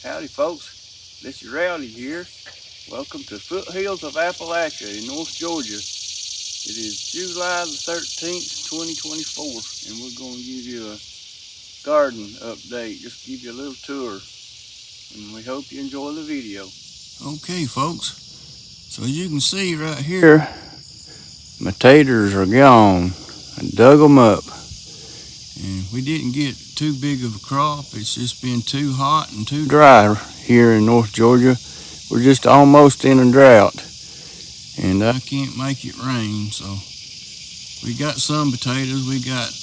Howdy folks, this is Rowdy here. Welcome to Foothills of Appalachia in North Georgia. It is July the 13th, 2024, and we're going to give you a garden update, just give you a little tour, and we hope you enjoy the video. Okay folks, so as you can see right here, my taters are gone. I dug them up, and we didn't get too big of a crop. It's just been too hot and too dry here in North Georgia. We're just almost in a drought, and I can't make it rain. So we got some potatoes. We got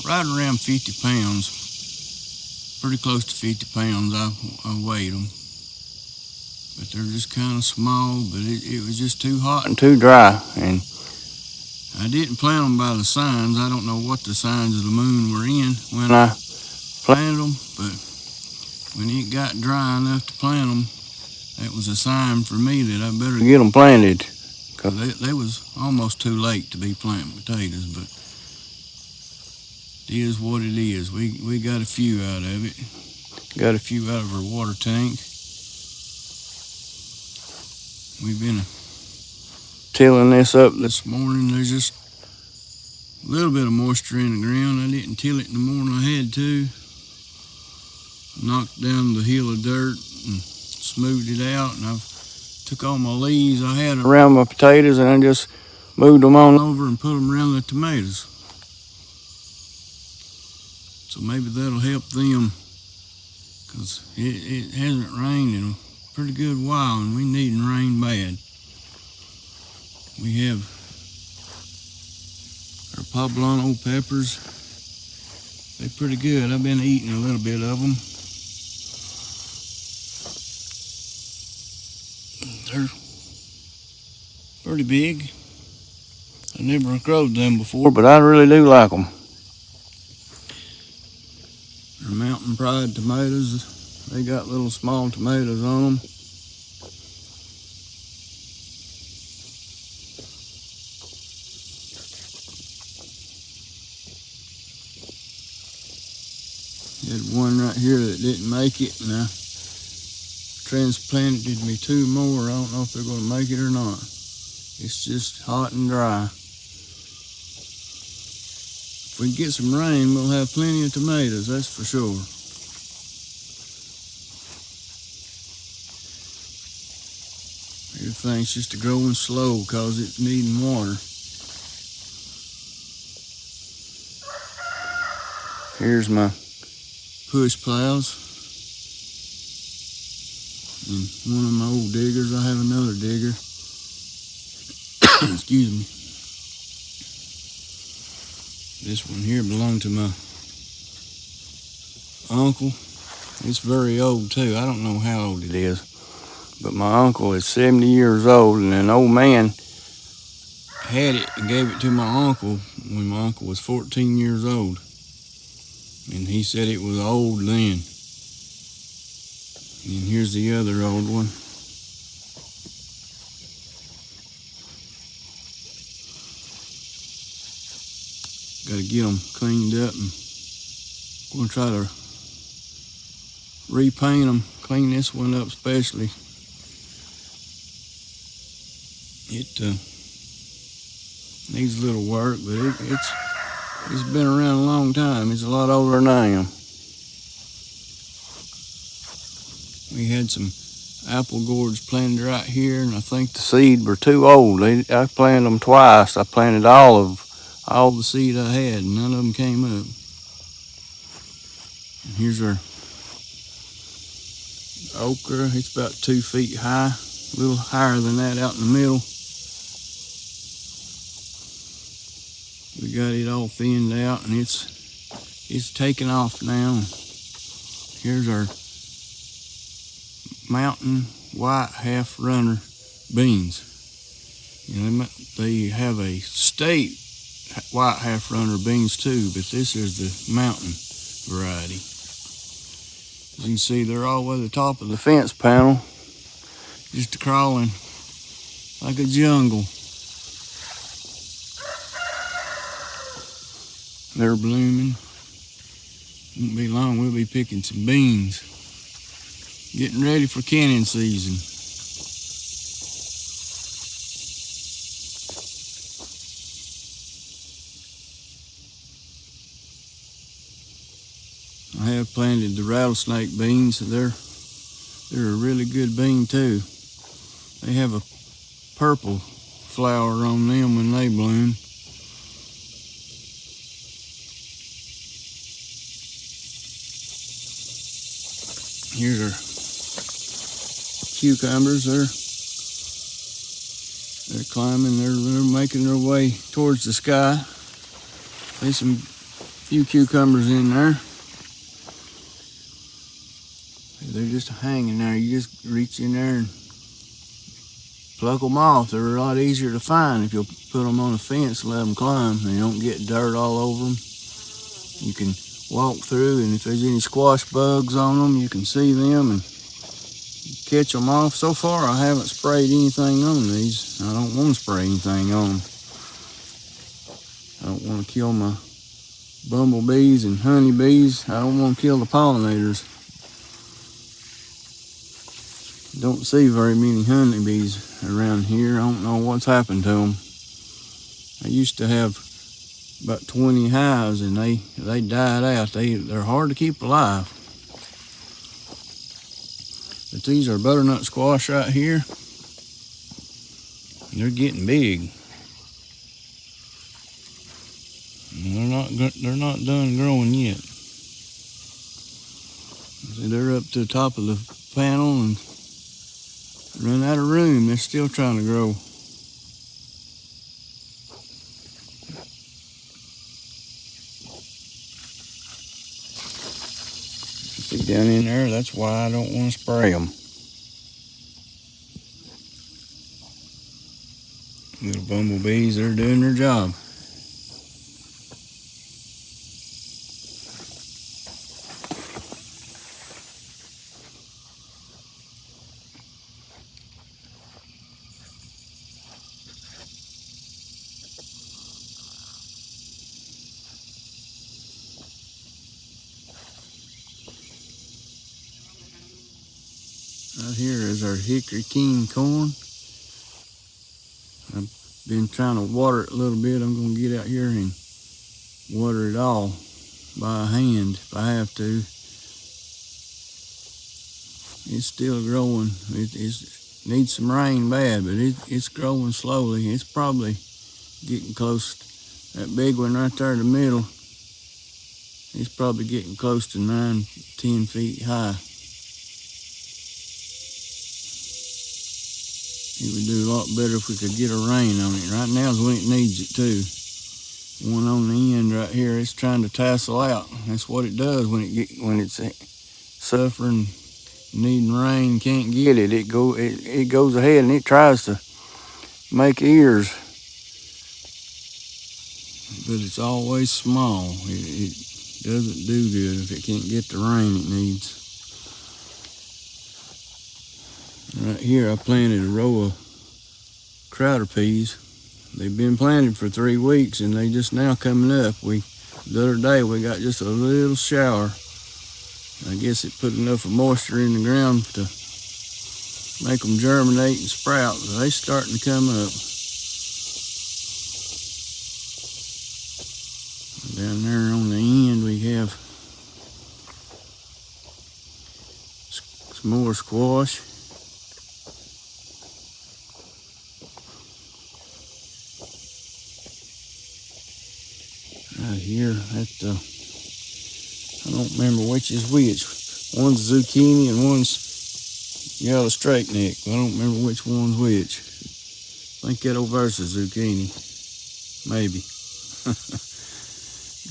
right around 50 pounds, pretty close to 50 pounds. I weighed them, but they're just kind of small. But it was just too hot and too dry, and I didn't plant them by the signs. I don't know what the signs of the moon were in when I planted them, but when it got dry enough to plant them, that was a sign for me that I better get them planted, because they was almost too late to be planting potatoes. But it is what it is. We got a few out of it. Got a few out of our water tank. We've been tilling this up this morning. There's just a little bit of moisture in the ground. I didn't till it in the morning. I had to. Knocked down the hill of dirt and smoothed it out, and I've took all my leaves I had around my potatoes and I just moved them on over and put them around the tomatoes. So maybe that'll help them, because it hasn't rained in a pretty good while, and we need rain bad. We have our poblano peppers. They're pretty good. I've been eating a little bit of them. They're pretty big. I never growed them before, but I really do like them. They're Mountain Pride tomatoes. They got little small tomatoes on them. Had one right here that didn't make it, and I transplanted me two more. I don't know if they're going to make it or not. It's just hot and dry. If we get some rain, we'll have plenty of tomatoes, that's for sure. Everything's just growing slow because it's needing water. Here's my push plows. And one of my old diggers. I have another digger. Excuse me. This one here belonged to my uncle. It's very old too. I don't know how old it is, but my uncle is 70 years old, and an old man had it and gave it to my uncle when my uncle was 14 years old, and he said it was old then. And here's the other old one. Got to get them cleaned up, and I'm going to try to repaint them, clean this one up especially. It needs a little work, but it's been around a long time. It's a lot older than I am. We had some apple gourds planted right here, and I think the seed were too old. I planted them twice. I planted all the seed I had, and none of them came up. And here's our okra. It's about 2 feet high, a little higher than that out in the middle. We got it all thinned out, and it's taking off now. Here's our mountain white half runner beans. You know, they have a state white half runner beans too, but this is the mountain variety. As you can see, they're all the way to the top of the fence panel, just crawling like a jungle. They're blooming. Won't be long, we'll be picking some beans. Getting ready for canning season. I have planted the rattlesnake beans. They're a really good bean too. They have a purple flower on them when they bloom. Here's our cucumbers. They're climbing. They're making their way towards the sky. There's some few cucumbers in there. They're just hanging there. You just reach in there and pluck them off. They're a lot easier to find if you'll put them on a fence and let them climb. They don't get dirt all over them. You can walk through, and if there's any squash bugs on them, you can see them and catch them off. So far, I haven't sprayed anything on these. I don't want to spray anything on them. I don't want to kill my bumblebees and honeybees. I don't want to kill the pollinators. Don't see very many honeybees around here. I don't know what's happened to them. I used to have about 20 hives, and they died out. They're hard to keep alive. But these are butternut squash right here. They're getting big. They're not done growing yet. They're up to the top of the panel and run out of room. They're still trying to grow. See down in there, that's why I don't want to spray them. Little bumblebees, they're doing their job. Right here is our hickory king corn. I've been trying to water it a little bit. I'm going to get out here and water it all by hand if I have to. It's still growing. It needs some rain bad, but it's growing slowly. It's probably getting close. That big one right there in the middle, it's probably getting close to 9-10 feet high. It would do a lot better if we could get a rain on it. Right now is when it needs it too. One on the end right here, it's trying to tassel out. That's what it does when it's suffering, needing rain, can't get it. It goes ahead and it tries to make ears, but it's always small. It doesn't do good if it can't get the rain it needs. Right here, I planted a row of crowder peas. They've been planted for 3 weeks, and they just now coming up. The other day, we got just a little shower. I guess it put enough of moisture in the ground to make them germinate and sprout. But they're starting to come up. Down there on the end, we have some more squash. Right here, I don't remember which is which. One's zucchini and one's yellow straight neck. I don't remember which one's which. I think that over there's a zucchini. Maybe.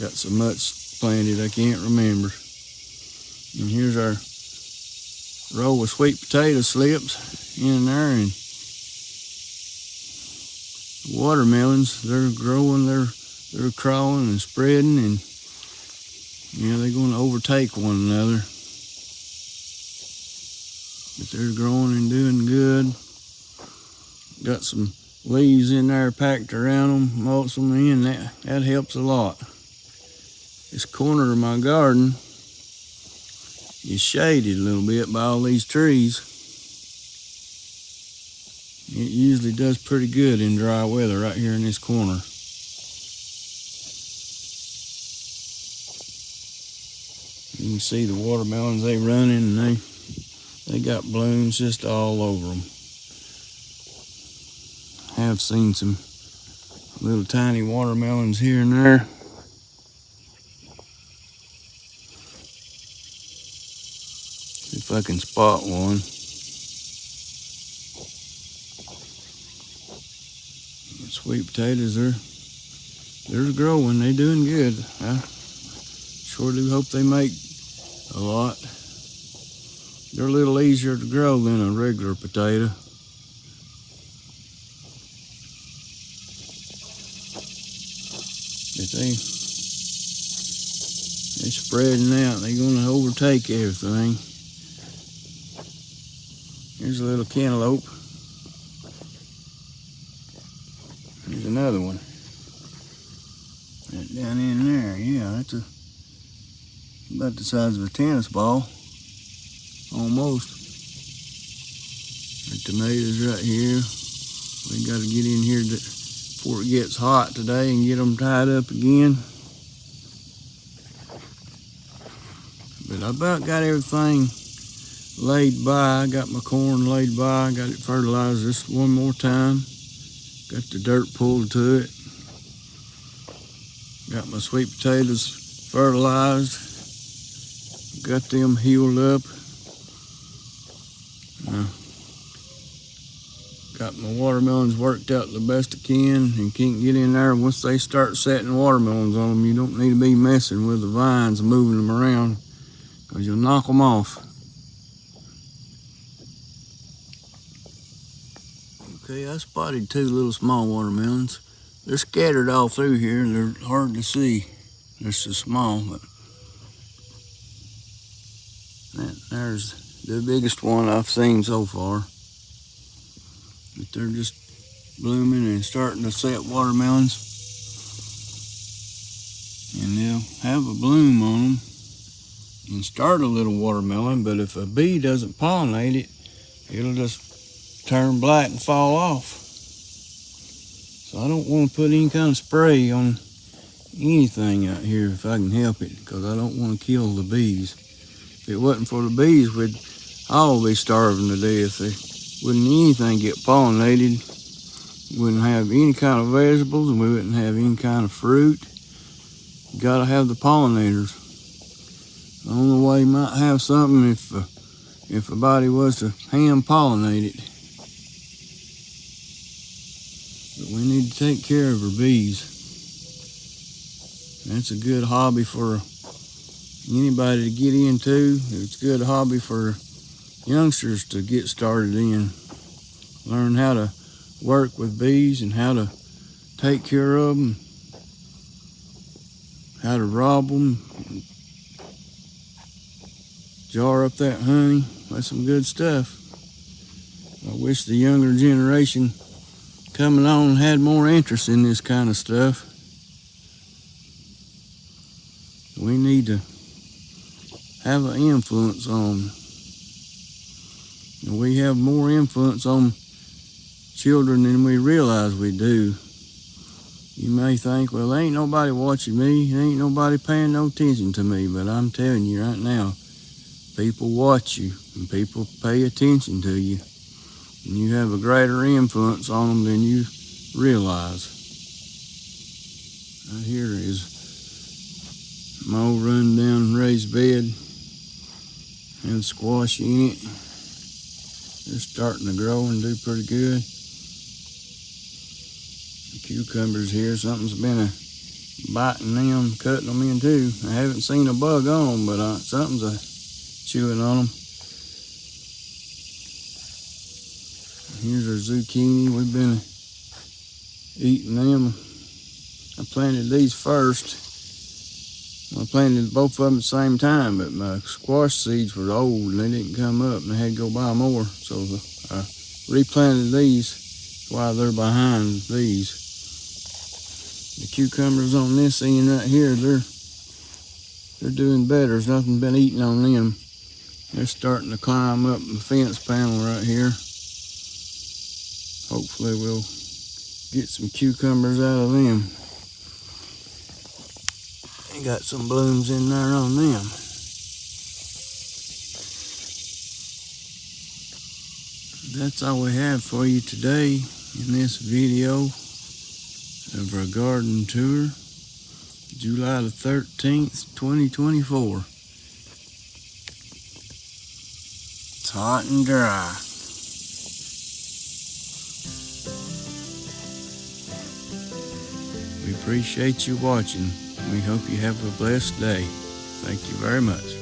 Got so much planted I can't remember. And here's our row of sweet potato slips in there, and watermelons, they're growing, they're crawling and spreading, and they're going to overtake one another. But they're growing and doing good. Got some leaves in there packed around them, mulch them in. That helps a lot. This corner of my garden, is shaded a little bit by all these trees. It usually does pretty good in dry weather right here in this corner. You can see the watermelons, they running, and they got blooms just all over them. I have seen some little tiny watermelons here and there. See if I can spot one. The sweet potatoes, they're growing, they doing good. I sure do hope they make a lot. They're a little easier to grow than a regular potato. But they're spreading out. They're gonna overtake everything. Here's a little cantaloupe. Here's another one. Right down in there, yeah, that's about the size of a tennis ball. Almost. The tomatoes right here. We got to get in here before it gets hot today and get them tied up again. But I about got everything laid by. I got my corn laid by. I got it fertilized just one more time. Got the dirt pulled to it. Got my sweet potatoes fertilized. Got them healed up. Got my watermelons worked out the best I can and can't get in there. Once they start setting watermelons on them, you don't need to be messing with the vines and moving them around because you'll knock them off. Okay, I spotted two little small watermelons. They're scattered all through here. They're hard to see. They're so small, but there's the biggest one I've seen so far. But they're just blooming and starting to set watermelons. And they'll have a bloom on them and start a little watermelon, but if a bee doesn't pollinate it, it'll just turn black and fall off. So I don't want to put any kind of spray on anything out here if I can help it, because I don't want to kill the bees. If it wasn't for the bees, we'd all be starving to death. Wouldn't anything get pollinated. Wouldn't have any kind of vegetables, and we wouldn't have any kind of fruit. You gotta have the pollinators. The only way you might have something if a body was to hand pollinate it. But we need to take care of our bees. That's a good hobby for anybody to get into. It's a good hobby for youngsters to get started in. Learn how to work with bees and how to take care of them, how to rob them, jar up that honey. That's some good stuff. I wish the younger generation coming on had more interest in this kind of stuff. We need to have an influence on them. And we have more influence on children than we realize we do. You may think, well, ain't nobody watching me, ain't nobody paying no attention to me, but I'm telling you right now, people watch you and people pay attention to you, and you have a greater influence on them than you realize. Right here is my old run down raised bed and squash in it. They're starting to grow and do pretty good. The cucumbers here, something's been biting them, cutting them in too. I haven't seen a bug on them, but something's chewing on them. Here's our zucchini. We've been eating them. I planted these first. I planted both of them at the same time, but my squash seeds were old and they didn't come up, and I had to go buy more. So I replanted these while they're behind these. The cucumbers on this end right here, they're doing better. There's nothing been eating on them. They're starting to climb up the fence panel right here. Hopefully we'll get some cucumbers out of them. They got some blooms in there on them. That's all we have for you today in this video of our garden tour, July the 13th, 2024. It's hot and dry. We appreciate you watching. We hope you have a blessed day. Thank you very much.